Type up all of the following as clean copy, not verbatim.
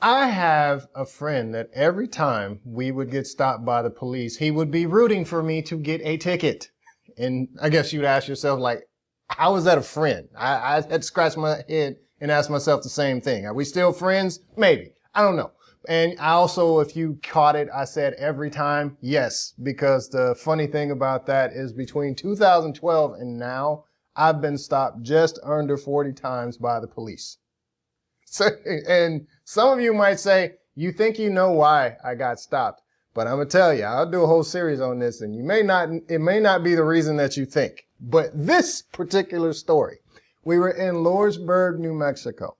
I have a friend that every time we would get stopped by the police, he would be rooting for me to get a ticket. And I guess you'd ask yourself, like, how is that a friend? I had to scratch my head and ask myself the same thing. Are we still friends? Maybe. I don't know. And I also, if you caught it, I said every time, yes, because the funny thing about that is between 2012 and now, I've been stopped just under 40 times by the police. So, and some of you might say, you think you know why I got stopped, but I'm gonna tell you, I'll do a whole series on this and it may not be the reason that you think. But this particular story, we were in Lorsburg, New Mexico,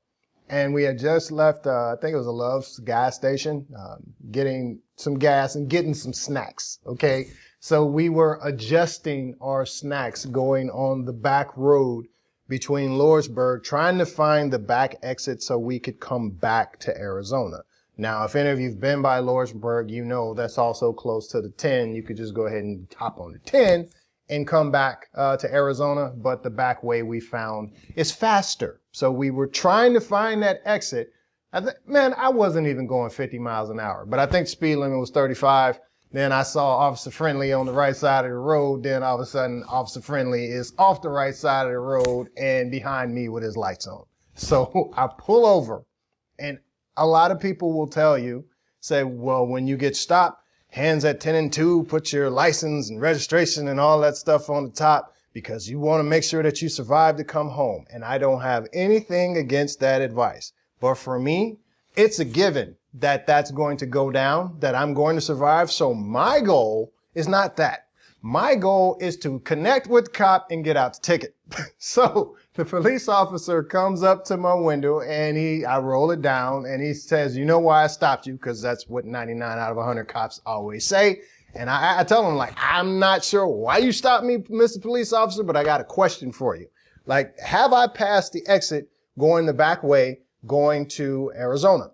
and we had just left, I think it was a Luvs gas station, getting some gas and getting some snacks, okay? So we were adjusting our snacks going on the back road between Lorsburg, trying to find the back exit so we could come back to Arizona. Now, if any of you've been by Lorsburg, you know that's also close to the 10. You could just go ahead and hop on the 10 and come back to Arizona, but the back way we found is faster. So we were trying to find that exit. Man, I wasn't even going 50 miles an hour, but I think the speed limit was 35. Then I saw Officer Friendly on the right side of the road. Then all of a sudden, Officer Friendly is off the right side of the road and behind me with his lights on. So I pull over, and a lot of people will tell you, say, well, when you get stopped, hands at 10 and 2, put your license and registration and all that stuff on the top because you want to make sure that you survive to come home. And I don't have anything against that advice. But for me, it's a given that that's going to go down, that I'm going to survive. So my goal is not that. My goal is to connect with the cop and get out the ticket. So the police officer comes up to my window and I roll it down and he says, you know why I stopped you? Because that's what 99 out of 100 cops always say. And I tell him, like, I'm not sure why you stopped me, Mr. Police Officer, but I got a question for you. Like, have I passed the exit going the back way, going to Arizona?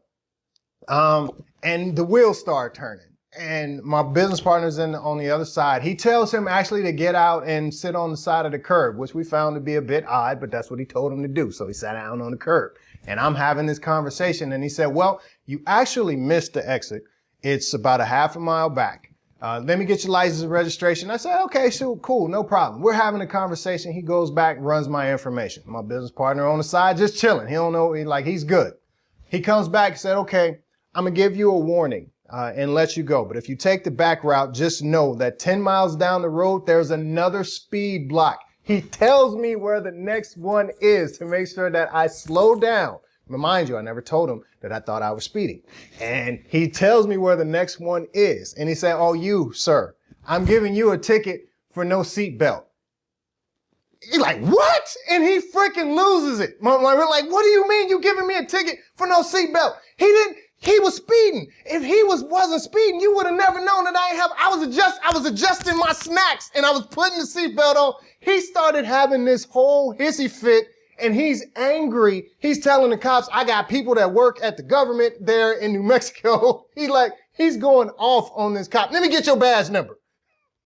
And the wheels start turning and my business partner's on the other side. He tells him actually to get out and sit on the side of the curb, which we found to be a bit odd, but that's what he told him to do. So he sat down on the curb and I'm having this conversation and he said, well, you actually missed the exit. It's about a half a mile back. Let me get your license and registration. I said, okay, sure, cool, no problem. We're having a conversation. He goes back, runs my information. My business partner on the side, just chilling. He don't know, he's good. He comes back and said, okay, I'm going to give you a warning and let you go. But if you take the back route, just know that 10 miles down the road, there's another speed block. He tells me where the next one is to make sure that I slow down. Remind you, I never told him that I thought I was speeding. And he tells me where the next one is. And he said, oh, you, sir, I'm giving you a ticket for no seat belt. He's like, what? And he freaking loses it. We're like, what do you mean you giving me a ticket for no seat belt? He was speeding. If he wasn't speeding, you would have never known that I was adjusting my snacks and I was putting the seatbelt on. He started having this whole hissy fit and he's angry. He's telling the cops, I got people that work at the government there in New Mexico. He's going off on this cop. Let me get your badge number.